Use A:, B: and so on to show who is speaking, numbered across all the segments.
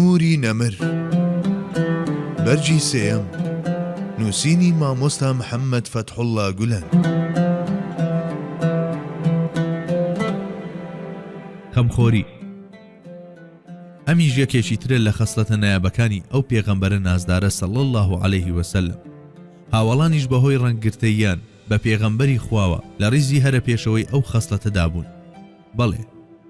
A: نوری نەمر بەرجی سێیەم نووسینی مامۆستا محەممەد فەتحوڵڵا گولەن.
B: خەمخۆری ئەمیش یەکێکی ترە لە خەسڵەتە نایابەکانی ئەو پێغەمبەرە نازدارە سەڵی الله عەلەیه وسەلەم. هاوڵانیش بەهۆی ڕەنگرتەییان بە پێغەمبەری خواوە لە ڕیزی هەرە پێشەوەی ئەو خەسڵەتەدا بوون. بەڵێ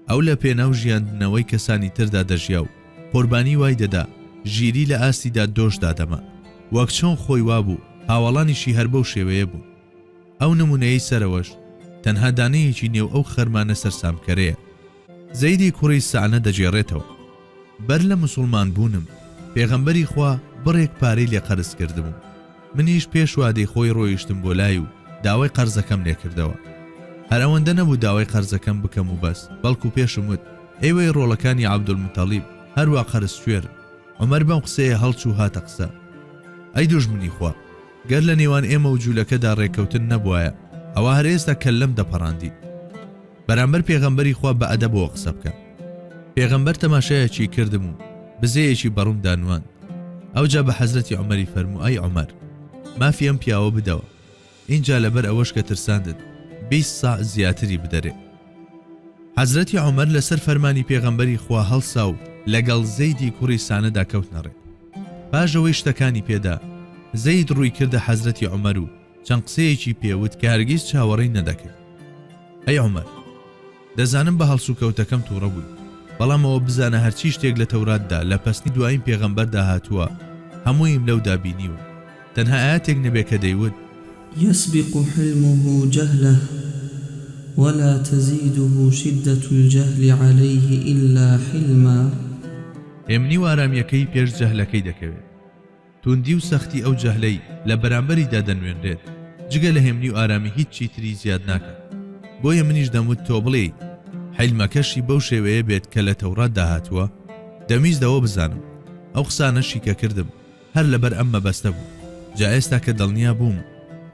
B: ئەو لە پێناو ژیاندنەوەی کەسانی تردا دەژیا و قوربانی وای دەدا ژیری لە ئاستیدا دۆشدا دەما وەک چۆن خۆی وابوو هاوڵانیشی هەر بەو شێوەیە بوو. ئەو نمونەیەی سەرەوەش تەنها دانەیەکی نێو ئەو خەرمانە سەرسامکەرەیە. زەیدی کوڕی سەعنە دەجێڕێتەوە. بەر لە موسڵمان بوونم پێغەمبەری خوا بڕێک پارەی لێ قەرز کردم. منیش پێش وادەی خۆی ڕۆیشتم بۆ لای و داوای قەرزەکەم لێ کردەوە. هەر ئەوەندە نەبوو داوای قەرزەکەم بکەم و بەس، بەڵکو پێشم وت ئێوەی ڕۆڵەکانی عەبدولموتەڵیب هەروە قەرز کوێر. عومەر بەم قسەیە هەڵچوو هاتە قسە. ئەی دوژمنی خوا، گەر لە نێوان ئێمە و جوولەکەدا ڕێکەوتن نەبوایە ئەوە هەر ئێستا کەللەم دەپەڕاندی. بەرامبەر پێغەمبەری خوا بە ئەدەبەوە قسە بکە. پێغەمبەر تەماشایەکی کردم و بزەیەکی بەڕوم دانوان. ئەوجا بە حەزرەتی عومەری فەرموو ئەی عومەر، مافی ئەم پیاوە بدەوە، اینجا لەبەر ئەوەش کە ترساندت 20 ساع زیاتری بدەرێ. حەزرەتی عومەر لەسەر فەرمانی پێغەمبەری خوا هەڵسا و لەگەڵ زەیدی کوڕی سانەدا کەوتنەڕێ. پاژەوەی شتەکانی پێدا زەید ڕووی کردە حەزرەتی عومەر و چەند قسەیەکی پێوت کە هەرگیز چاوەڕێی نەدەکرد. ئەی عومەر، دەزانم بە هەڵسوکەوتەکەم تووڕە بووی، بەڵام ئەوە بزانە هەرچی شتێک لە تەوراتدا لە پەسنی دوایین پێغەمبەردا هاتووە هەموویم لەو دابینیوە. تەنها ئاەتێک نەبێ کە دەیوت
C: يسبق حلمه جهله ولا تزيده شدة الجهل عليه إلا حلما.
B: هێمنی و ئارامیەکەی پێش جەهلەکەی دەکەوێت. توندی و سەختی ئەو جەهلەی لە بەرامبەریدا دەنوێنرێت، جگە لە هێمنی و ئارامی هیچ چیتری زیاد ناکات. بۆیە منیش دەموت تۆ بڵێ حیلمەکەشی بەو شێوەیە بێت کە لە تەوراتدا هاتووە. دەمیزدەوە بزانم ئەو قسانەشی کە کردم هەر لەبەر ئەم مەبەستە بوو. جا ئێستا کە دڵنیا بووم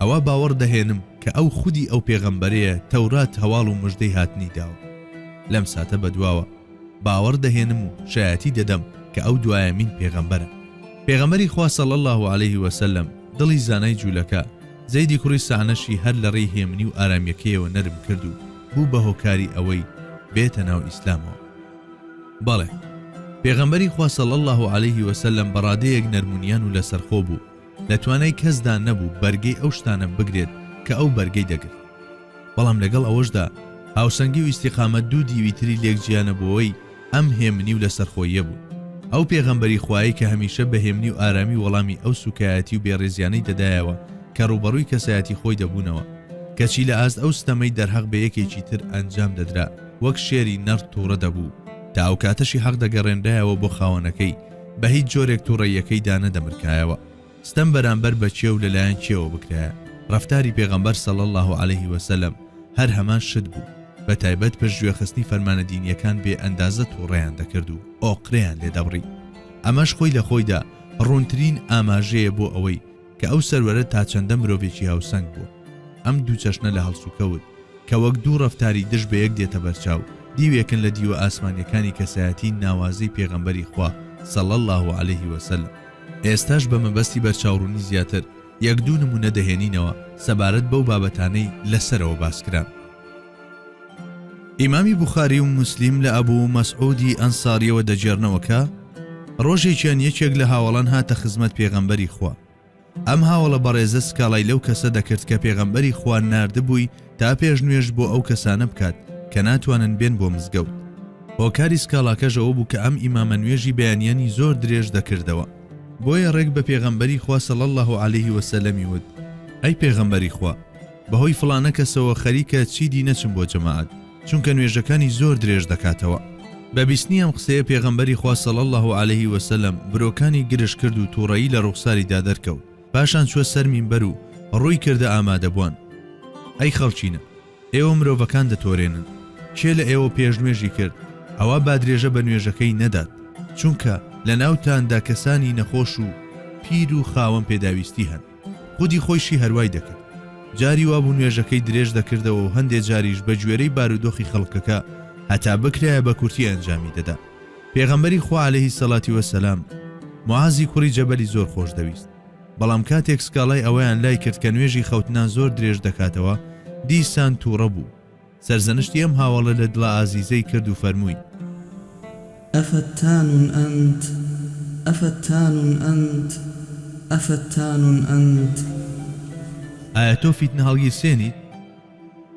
B: ئەوە باوەڕ دەهێنم کە ئەو خودی ئەو پێغەمبەرەیە تەورات هەواڵ و مژدەی هاتنی داوە. لەم ساتە بەدواوە باوەڕ دەهێنم و شایەتی دەدەم کە ئەو دوایەمین پێغەمبەرە. پێغەمبەری خوا صلی الله عەلەیه وسەلەم دڵی زانای جوولەکە زەیدی کوڕی سەعنەشی هەر لە ڕێی هێمنی و ئارامیەکەیەوە نەرم کرد و بوو بە هۆکاری ئەوەی بێتە ناو ئیسلامەوە. بەڵێ پێغەمبەری خوا صلی الله عەلەیه وسەلەم بەڕادەیەک نەرمونیان و لەسەرخۆ بوو، لە توانای کەسدا نەبوو بەرگەی ئەو شتانە بگرێت کە ئەو بەرگەی دەگرت. بەڵام لەگەڵ ئەوەشدا هاوسەنگی و ئیستیقامەت دوو دیویتری لێک جیانە بۆەوەی ئەم هێمنی و لەسەرخۆیە بوو. ئەو پێغەمبەری خوایی کە هەمیشە بە هێمنی و ئارامی وەڵامی ئەو سوکایەتی و بێڕێزیانەی دەدایەوە کە ڕوبەڕووی کەسایەتی خۆی دەبوونەوە، کەچی لە ئاست ئەو ستەمەی دەرهەق بە یەکێکی تر ئەنجام دەدرا وەک شێری نەر تووڕە دەبوو تا ئەو کاتەشی حەق دەگەڕێنرایەوە بۆ خاوەنەکەی بە هیچ جۆرێک تووڕەیەکەی دەمرکایەوە. ستەم بەرامبەر بە چێ و لەلایەن چێوە بکرایە. ڕەفتاری پێغەمبەر صلی الله عەلەیه وسەلەم هەر هەمان شت بوو، بە تایبەت پشتگوێخستنی فەرمانە دینیەکان بێ ئەندازە تووڕەیان دەکرد و ئۆقرەیان لێ دەبڕی. ئەمەش خۆی لە خۆیدا ڕوونترین ئاماژەیە بۆ ئەوەی کە ئەو سەروەرە تا چەندە مرۆڤێکی هاوسەنگ بوو. ئەم دوو چەشنە لە هەڵسوکەوت کە وەک دوو ڕەفتاری دژ بە یەک دێتە بەرچاو دیوێکن لە دیوە ئاسمانیەکانی کەسایەتی ناوازەی پێغەمبەری خوا صلی الله عەلەیه وسەلەم. ئێستاش بە مەبەستی بەرچاوڕوونی زیاتر یەک دوو نمونە دەهێنینەوە سەبارەت بەو بابەتانەی لەسەرەوە باسکران. ئیمامی بوخاری و موسلیم لە ئەبوو مەسعودی ئەنساریەوە دەجێڕنەوەکە ڕۆژێکیان یەکێک لە هاوڵان هاتە خزمەت پێغەمبەری خوا. ئەم هاوڵە بەڕێزە سکاڵای لەو کەسە دەکرد کە پێغەمبەری خوا ناردبووی تا پێش نوێژ بۆ ئەو کەسانە بکات کە ناتوانن بێن بۆ مزگەوت. هۆکاری سکاڵاکەش ئەوە بوو کە ئەم ئیمامە نوێژی بەیانیانی زۆر درێژ دەکردەوە. بۆیە ڕێک بە پێغەمبەری خوا صلی الله عەلەیه وسەلەمی وت ئەی پێغەمبەری خوا، بەهۆی فڵانە کەسەوە خەریکە چیدی نەچم بۆ جەماعەت چونکە نوێژەکانی زۆر درێژ دەکاتەوە. بە بیستنی ئەم قسەیە پێغەمبەری خوا صلی الله عەلەیه وسەلەم برۆکانی گرش کرد و تووڕەیی لە ڕوخساریدا دەرکەوت. پاشان چوە سەر مینبەر و ڕووی کردە ئامادەبووان. ئەی خەڵچینە، ئێوە مرۆڤەکان دەتۆرێنن، کێ لە ئێوە پێش نوێژی کرد ئەوە با درێژە بە نوێژەکەی نەدات، چونکە لە ناوتاندا کەسانی نەخۆش و پیر و خاوەن پێداویستی هەن. خودی خۆیشی هەروای دەکرد. جاری وابوو نوێژەکەی درێژ دەکردەوە و هەندێک جاریش بە گوێرەی بارودۆخی خەڵکەکە هەتا بکرایە بە کورتی ئەنجامی دەدا. پێغەمبەری خوا عەلەیهی سەڵاتی وەسەلام موعازی کوڕی جەبەلی زۆر خۆش دەویست، بەڵام کاتێک سکاڵای ئەوەیان لای کرد کە نوێژی خەوتنان زۆر درێژ دەکاتەوە دیسان تووڕە بوو. سەرزەنشتی ئەم هاوڵە لە دڵە ئازیزەی کرد و فەرمووی:
C: أفتان أنت أفتان أنت أفتان أنت.
B: ئایا تۆ فیتنە هەڵگیرسێنیت؟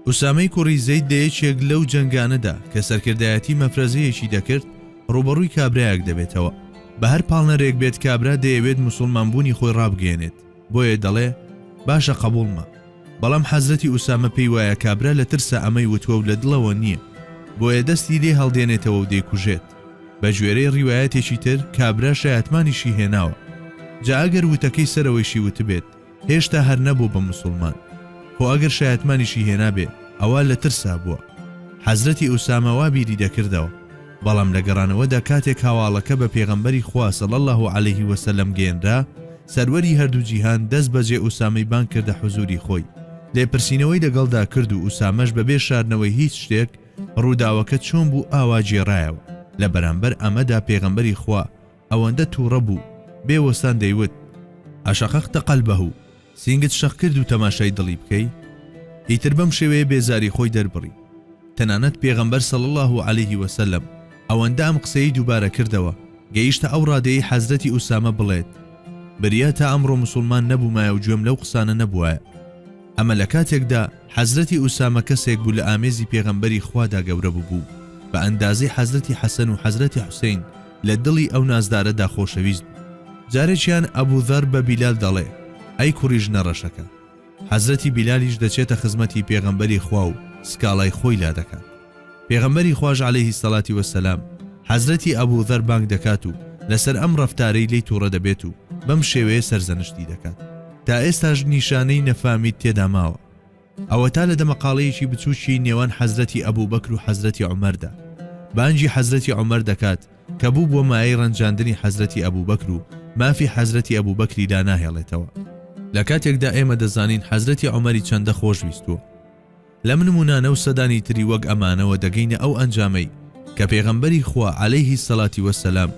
B: ئوسامەی کوڕی زەید دەیەکێک لەو جەنگانەدا کە سەرکردایەتی مەفرەزەیەکی دەکرد ڕوبەڕووی کابرایەک دەبێتەوە. بە هەر پاڵنەرێک بێت کابرا دەیەوێت موسڵمانبوونی خۆی ڕابگەێنێت، بۆیە دەڵێ باشە قبوڵمە. بەڵام حەزرەتی ئوسامە پێی وایە کابرا لە ترسە ئەمەی وتوە و لە دڵەوە نییە، بۆیە دەستی لێ هەڵدێنێتەوە و دەیکوژێت. بە گوێرەی ڕیوایەتێکی تر کابرا شایەتمانیشی هێناوە، جا ئەگەر وتەکەی سەرەوەیشی وتبێت هێشتا هەر نەبوو بە موسڵمان، خۆ ئەگەر شایەتمانیشی هێنابێ ئەوە لە ترسا بووە. حەزرەتی ئوسامە وا بیری دەکردەوە، بەڵام لە گەڕانەوەدا کاتێک هاواڵەکە بە پێغەمبەری خوا صلی الله عەلەیه وسلم گێنرا، سەروەری هەردوو جیهان دەست بەجێ ئوسامەی بان کردە حوزوری خۆی. لێپرسینەوەی لەگەڵدا کرد و ئوسامەش بەبێ شاردنەوەی هیچ شتێک ڕووداوەکە چۆن بوو ئاوا جێڕایەوە. لە بەرامبەر ئەمەدا پێغەمبەری خوا ئەوەندە تووڕە بوو بێوەستان دەیوت: ئاشەقەقتە قەلبەهو، سینگت شەق کرد و تەماشای دڵی بکەی؟ ئیتر بەم شێوەیە بێزاری خۆی دەربڕی. تەنانەت پێغەمبەر صلی الله عەلەیه وسلم ئەوەندە ئەم قسەی دووبارە کردەوە گەیشتە ئەو ڕادەیەی حەزرەتی ئوسامە بڵێت: بریا تا ئەمڕۆ موسڵمان نەبوومایە و گوێم لەو قسانە نەبووایە. ئەمە لە کاتێکدا حەزرەتی ئوسامە کەسێک بوو لە ئامێزی پێغەمبەری خوادا گەورە بوو، بە ئەندازەی حەزرەتی حەسەن و حەزرەتی حوسەین لە دڵی ئەو نازدارەدا خۆشەویست بوو. جارێکیان ئەبوو ذەر بە بیلال دەڵێ: ئەی کوڕی ژنە ڕەشەکە. حەزرەتی بیلالیش دەچێتە خزمەتی پێغەمبەری خوا و سکاڵای خۆی لا دەکات. پێغەمبەری خواش عەلەیهی سەڵاتی وەسەلام حەزرەتی ئەبوو ذەر بانگ دەکات و لەسەر ئەم ڕەفتارەی لی تووڕە دەبێت و بەم شێوەیە سەرزەنشتی دەکات. تا ئێستاش نیشانەی نەفامید تێدا ماوە. ئەوە تا لە دەمەقاڵەیەکی بچووکی نێوان حەزرەتی ئەبوو بەکر و حەزرەتی عومەردا. بانجی حەزرەتی عومەر دەکات کە بوو بۆ مایەی ڕەنجاندنی حەزرەتی ئەبوو بەکر و مافی حەزرەتی ئەبوو بەکری لا ناهێڵێتەوە. لە کاتێکدا ئێمە دەزانین حەزرەتی عومەری چەندە خۆشویستووە. لە نمونانە و سەدانی تری وەک ئەمانەوە دەگەینە ئەو ئەنجامەی کە پێغەمبەری خوا عەلەیهی سەڵاتی وەسەلام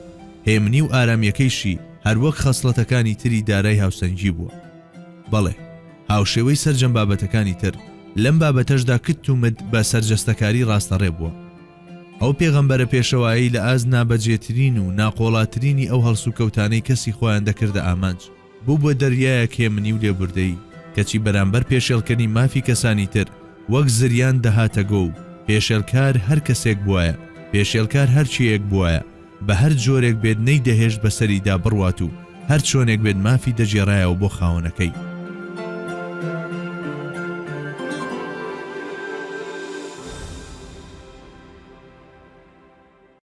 B: هێمنی و ئارامیەکەیشی هەروەک خەسڵەتەکانی تری دارای هاوسەنگی بووە. بەڵێ، هاوشێوەی سەرجەم بابەتەکانی تر لەم بابەتەشدا کت و مد بە سەرجەستەکاری ڕاستەڕێ بووە. ئەو پێغەمبەرە پێشەوایی لە ئاز نابەجێترین و ناقۆڵاترینی ئەو هەڵسوکەوتانەی کەسی خۆیان دەکردە ئامانج بوو بۆ دەریایەک هێمنی و لێبوردەیی، کەچی بەرامبەر پێشێڵکردنی مافی کەسانی تر وەک زریان دەهاتەگۆ و پێشێلکار هەر کەسێک بووایە، پێشێلکار هەرچیەک بووایە، بە هەر جۆرێک بێت نەی دەهێشت بەسەریدا بڕوات و هەر چۆنێک بێت مافی دەجێڕایەوە بۆ خاوەنەکەی.